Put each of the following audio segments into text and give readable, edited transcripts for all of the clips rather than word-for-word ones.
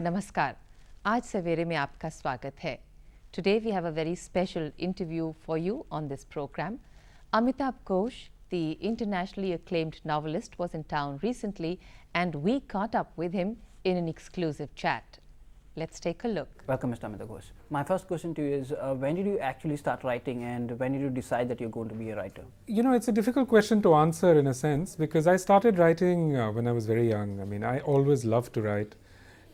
नमस्कार, आज सवेरे में आपका स्वागत है. Today we have a very special interview for you on this program. Amitav Ghosh, the internationally acclaimed novelist, was in town recently and we caught up with him in an exclusive chat. Let's take a look. Welcome, Mr. Amitav Ghosh. My first question to you is, when did you actually start writing and when did you decide that you're going to be a writer? You know, it's a difficult question to answer in a sense because I started writing when I was very young. I mean, I always loved to write.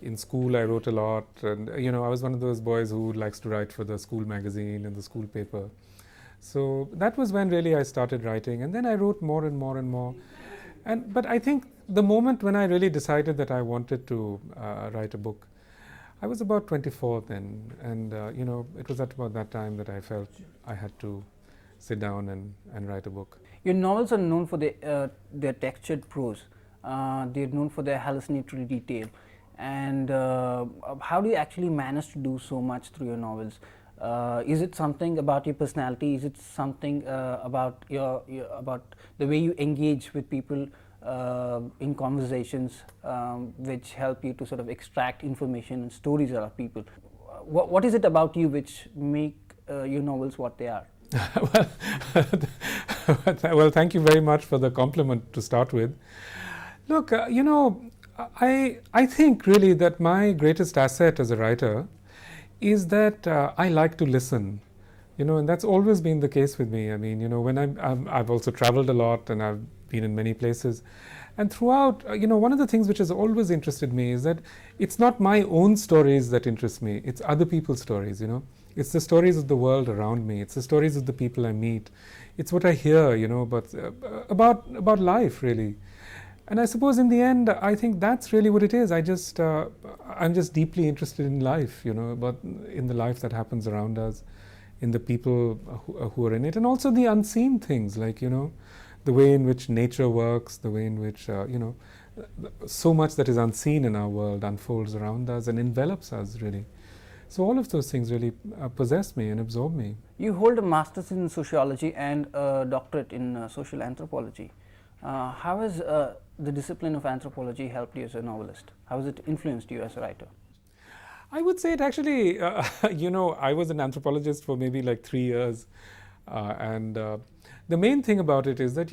In school, I wrote a lot, and I was one of those boys who likes to write for the school magazine and the school paper. So that was when really I started writing, and then I wrote more and more and more. But I think the moment when I really decided that I wanted to write a book, I was about 24 then, and it was at about that time that I felt I had to sit down and write a book. Your novels are known for their textured prose. They're known for their hallucinatory detail. And how do you actually manage to do so much through your novels? Is it something about your personality? Is it something about about the way you engage with people in conversations, which help you to sort of extract information and stories out of people? What is it about you which make your novels what they are? Well, thank you very much for the compliment to start with. Look, I think really that my greatest asset as a writer is that I like to listen, and that's always been the case with me. I mean, when I've also traveled a lot and I've been in many places, and throughout, one of the things which has always interested me is that it's not my own stories that interest me, it's other people's stories, It's the stories of the world around me, it's the stories of the people I meet, it's what I hear, but about life really. And I suppose in the end, I think that's really what it is. I'm just deeply interested in life, but in the life that happens around us, in the people who are in it, and also the unseen things, like, the way in which nature works, the way in which, so much that is unseen in our world unfolds around us and envelops us, really. So all of those things really possess me and absorb me. You hold a master's in sociology and a doctorate in social anthropology. How has the discipline of anthropology helped you as a novelist? How has it influenced you as a writer? I would say it actually, I was an anthropologist for maybe like 3 years. And the main thing about it is that,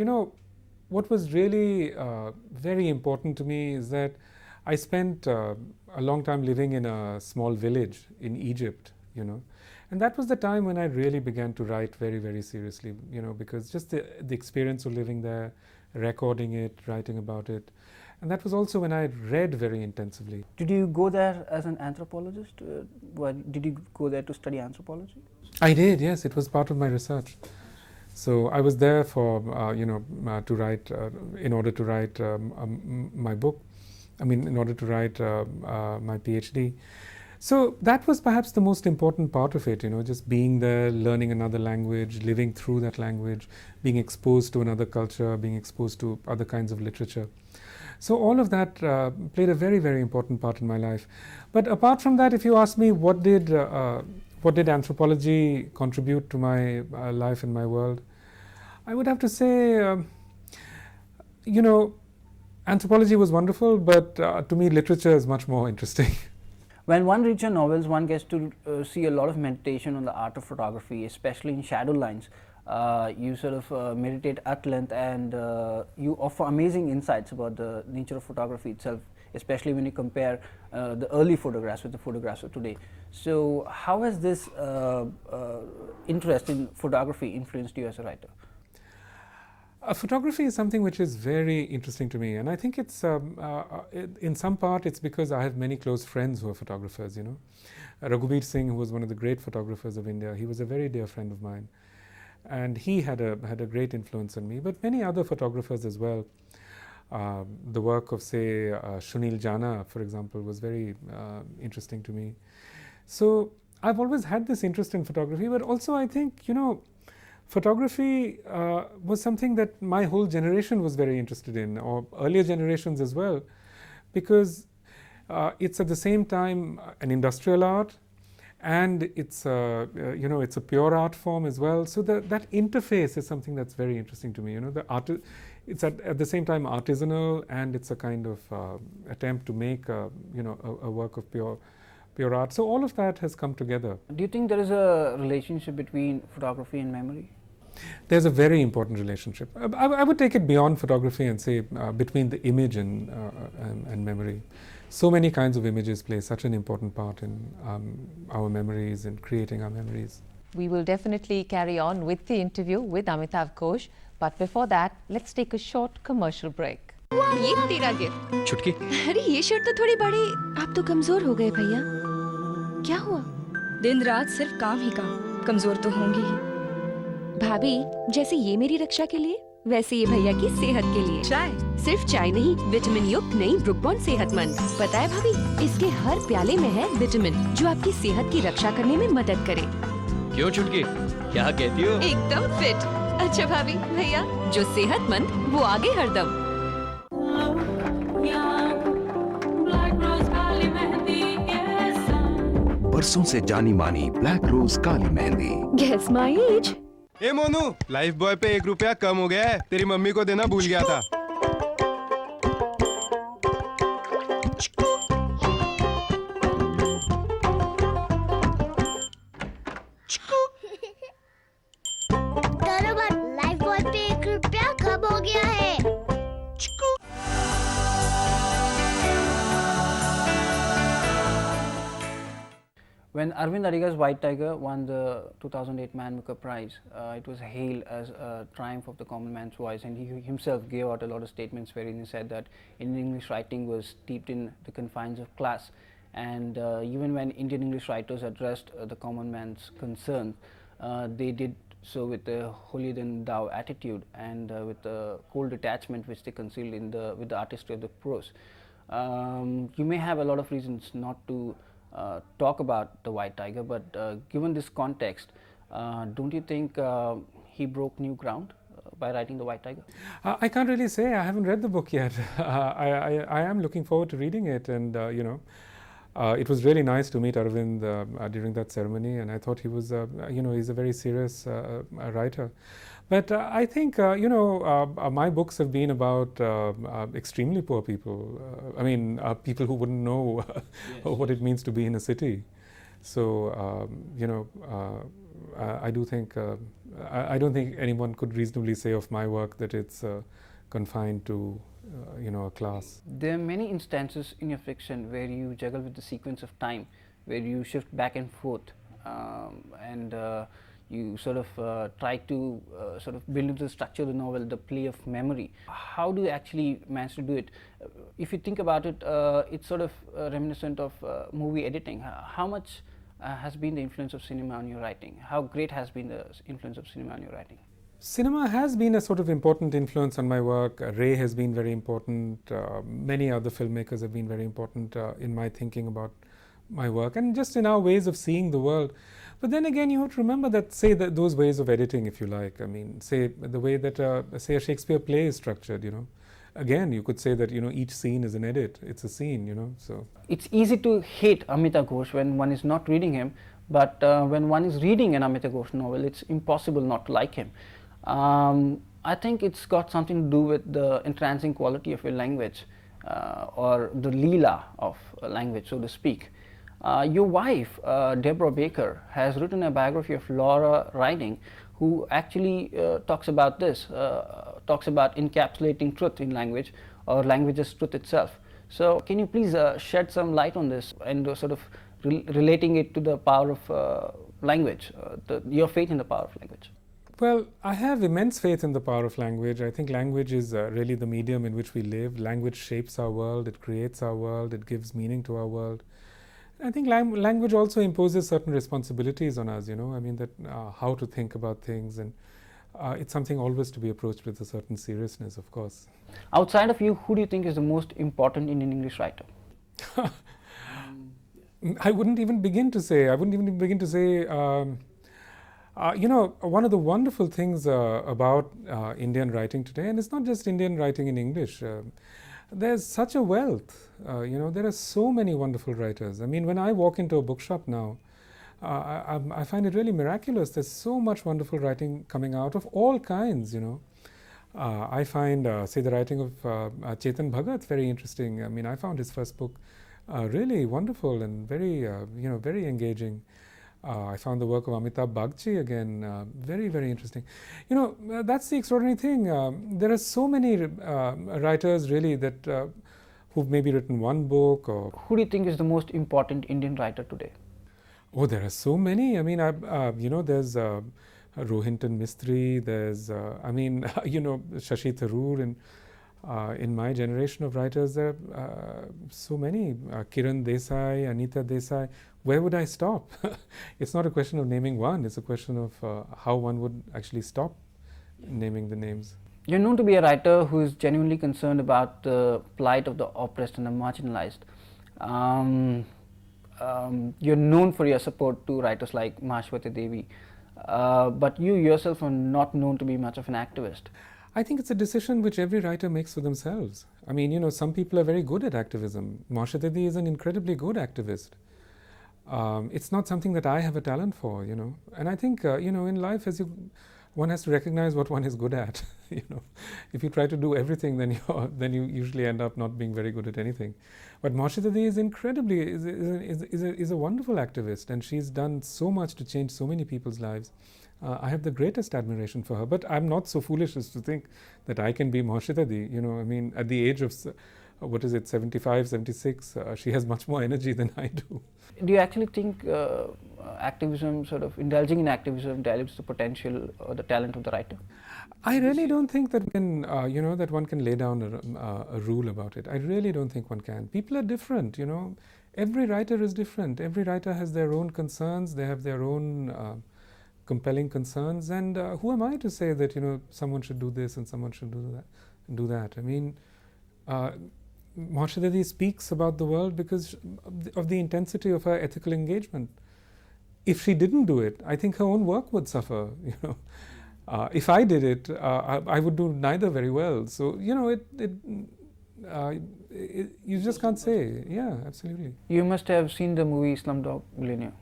what was really very important to me is that I spent a long time living in a small village in Egypt, And that was the time when I really began to write very, very seriously, because just the experience of living there, recording it, writing about it. And that was also when I read very intensively. Did you go there as an anthropologist? Did you go there to study anthropology? I did, yes. It was part of my research. So I was there for, to write, in order to write my book. In order to write my PhD. So that was perhaps the most important part of it, just being there, learning another language, living through that language, being exposed to another culture, being exposed to other kinds of literature. So all of that played a very, very important part in my life. But apart from that, if you ask me what did anthropology contribute to my life and my world, I would have to say, anthropology was wonderful, but to me literature is much more interesting. When one reads your novels, one gets to see a lot of meditation on the art of photography, especially in shadow lines. You sort of meditate at length and you offer amazing insights about the nature of photography itself, especially when you compare the early photographs with the photographs of today. So how has this interest in photography influenced you as a writer? Photography is something which is very interesting to me, and I think it's in some part it's because I have many close friends who are photographers. Raghubir Singh, who was one of the great photographers of India, he was a very dear friend of mine, and he had a great influence on me. But many other photographers as well. The work of, say, Sunil Jana, for example, was very interesting to me. So I've always had this interest in photography, but also I think photography was something that my whole generation was very interested in, or earlier generations as well, because it's at the same time an industrial art and it's it's a pure art form as well. So that interface is something that's very interesting to me. It's at the same time artisanal, and it's a kind of attempt to make a work of pure art. So all of that has come together. Do you think there is a relationship between photography and memory? There's a very important relationship. I would take it beyond photography and say between the image and memory. So many kinds of images play such an important part in our memories and creating our memories. We will definitely carry on with the interview with Amitav Ghosh, but before that, let's take a short commercial break. ये तेरा gift. छुटकी। अरे ये shirt तो थोड़ी बड़ी। आप तो कमजोर हो गए भैया। क्या हुआ? दिन रात सिर्फ काम ही काम। कमजोर तो होंगी ही। भाभी, जैसे ये मेरी रक्षा के लिए, वैसे ये भैया की सेहत के लिए। चाय? सिर्फ चाय नहीं, विटामिन युक्त नई ब्रुक बॉन्ड सेहतमंद। पता है भाभी, इसके हर प्याले में है विटामिन, जो आपकी सेहत की रक्षा करने में मदद करे। क्यों छुटकी, क्या कहती हो? एकदम फिट। अच्छा भाभी, भैया, जो सेहतमंद वो आगे हरदम। बरसों से जानी मानी ब्लैक रोज काली मेहंदी। Guess my age। ए मोनू, लाइफ बॉय पे 1 रुपया कम हो गया है, तेरी मम्मी को देना भूल गया था। लाइफ बॉय पे 1 रुपया कम हो गया है। When Arvind Adiga's White Tiger won the 2008 Man Booker Prize, it was hailed as a triumph of the common man's voice, and he himself gave out a lot of statements wherein he said that Indian English writing was steeped in the confines of class, and even when Indian English writers addressed the common man's concerns, they did so with a holier than thou attitude and with a cold detachment which they concealed with the artistry of the prose. You may have a lot of reasons not to talk about the White Tiger, but given this context, don't you think he broke new ground by writing the White Tiger? I can't really say. I haven't read the book yet. I am looking forward to reading it, and it was really nice to meet Arvind during that ceremony, and I thought he was, he's a very serious writer. But I think, my books have been about extremely poor people. People who wouldn't know what it means to be in a city. So, I do think, I don't think anyone could reasonably say of my work that it's confined to, a class. There are many instances in your fiction where you juggle with the sequence of time, where you shift back and forth, and you sort of try to sort of build into the structure of the novel the play of memory. How do you actually manage to do it? If you think about it, it's sort of reminiscent of movie editing. How much has been the influence of cinema on your writing? How great has been the influence of cinema on your writing? Cinema has been a sort of important influence on my work. Ray has been very important. Many other filmmakers have been very important in my thinking about my work and just in our ways of seeing the world. But then again, you have to remember that, those ways of editing, if you like. Say the way that, say, a Shakespeare play is structured, Again, you could say that, each scene is an edit. It's a scene, so. It's easy to hate Amitav Ghosh when one is not reading him, but when one is reading an Amitav Ghosh novel, it's impossible not to like him. I think it's got something to do with the entrancing quality of your language, or the leela of language, so to speak. Your wife, Deborah Baker, has written a biography of Laura Riding, who actually talks about this, talks about encapsulating truth in language, or language as truth itself. So can you please shed some light on this and sort of relating it to the power of language, your faith in the power of language? Well, I have immense faith in the power of language. I think language is really the medium in which we live. Language shapes our world, it creates our world, it gives meaning to our world. I think language also imposes certain responsibilities on us, that how to think about things, and it's something always to be approached with a certain seriousness, of course. Outside of you, who do you think is the most important Indian English writer? I wouldn't even begin to say. One of the wonderful things about Indian writing today, and it's not just Indian writing in English, there's such a wealth. There are so many wonderful writers. When I walk into a bookshop now, I find it really miraculous. There's so much wonderful writing coming out of all kinds, you know. I find, say, the writing of Chetan Bhagat very interesting. I mean, I found his first book really wonderful and very, you know, very engaging. I found the work of Amitav Ghosh again very, very interesting. You know, that's the extraordinary thing. There are so many writers really that who've maybe written one book or... Who do you think is the most important Indian writer today? Oh, there are so many. I mean, you know, there's Rohinton Mistry, there's, I mean, you know, Shashi Tharoor, and in my generation of writers, there are so many. Kiran Desai, Anita Desai. Where would I stop? It's not a question of naming one, it's a question of how one would actually stop naming the names. You're known to be a writer who is genuinely concerned about the plight of the oppressed and the marginalized. You're known for your support to writers like Mahashwati Devi, but you yourself are not known to be much of an activist. I think it's a decision which every writer makes for themselves. I mean, you know, some people are very good at activism. Mahashwati Devi is an incredibly good activist. It's not something that I have a talent for, you know. And I think, you know, in life, one has to recognize what one is good at. You know, if you try to do everything, then you usually end up not being very good at anything. But Mahashwati Devi is incredibly is a wonderful activist, and she's done so much to change so many people's lives. I have the greatest admiration for her, but I'm not so foolish as to think that I can be Mahashwati Devi. You know, I mean, at the age of, what is it, 75, 76, she has much more energy than I do. Do you actually think activism, sort of indulging in activism, dilutes the potential or the talent of the writer? I really don't think that you know, that one can lay down a rule about it. I really don't think one can. People are different, you know. Every writer is different. Every writer has their own concerns. They have their own compelling concerns. And who am I to say that, you know, someone should do this and someone should do that? I mean, Mahashwati Devi speaks about the world because of the intensity of her ethical engagement. If she didn't do it, I think her own work would suffer, you know. If I did it, I would do neither very well. So, you know, you just can't say. Yeah, absolutely. You must have seen the movie Slumdog Millionaire.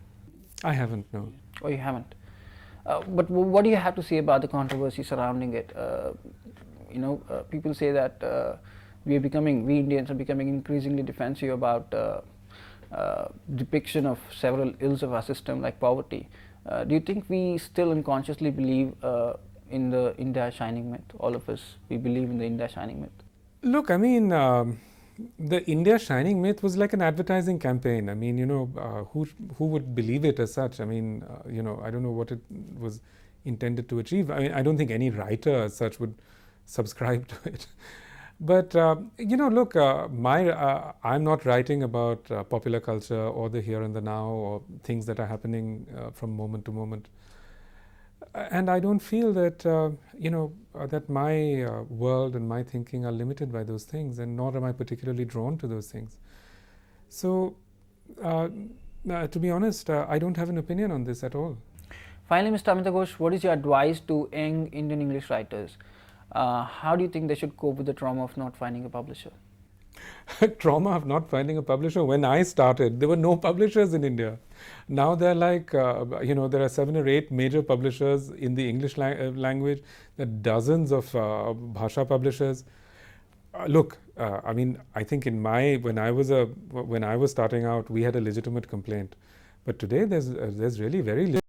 I haven't, no. Oh, you haven't? But what do you have to say about the controversy surrounding it? You know, people say that we Indians are becoming increasingly defensive about depiction of several ills of our system, like poverty. Do you think we still unconsciously believe in the India shining myth? All of us, we believe in the India shining myth. Look, I mean, the India shining myth was like an advertising campaign. I mean, you know, who would believe it as such? I mean, you know, I don't know what it was intended to achieve. I mean, I don't think any writer as such would subscribe to it. But, you know, look, I'm not writing about popular culture or the here and the now or things that are happening from moment to moment. And I don't feel that, you know, that my world and my thinking are limited by those things, and nor am I particularly drawn to those things. So, to be honest, I don't have an opinion on this at all. Finally, Mr. Amitav Ghosh, what is your advice to young Indian English writers? How do you think they should cope with the trauma of not finding a publisher? Trauma of not finding a publisher? When I started, there were no publishers in India. Now there are like, you know, there are 7 or 8 major publishers in the English language. There are dozens of Bhasha publishers. Look, I mean, I think when I was starting out, we had a legitimate complaint. But today there's really very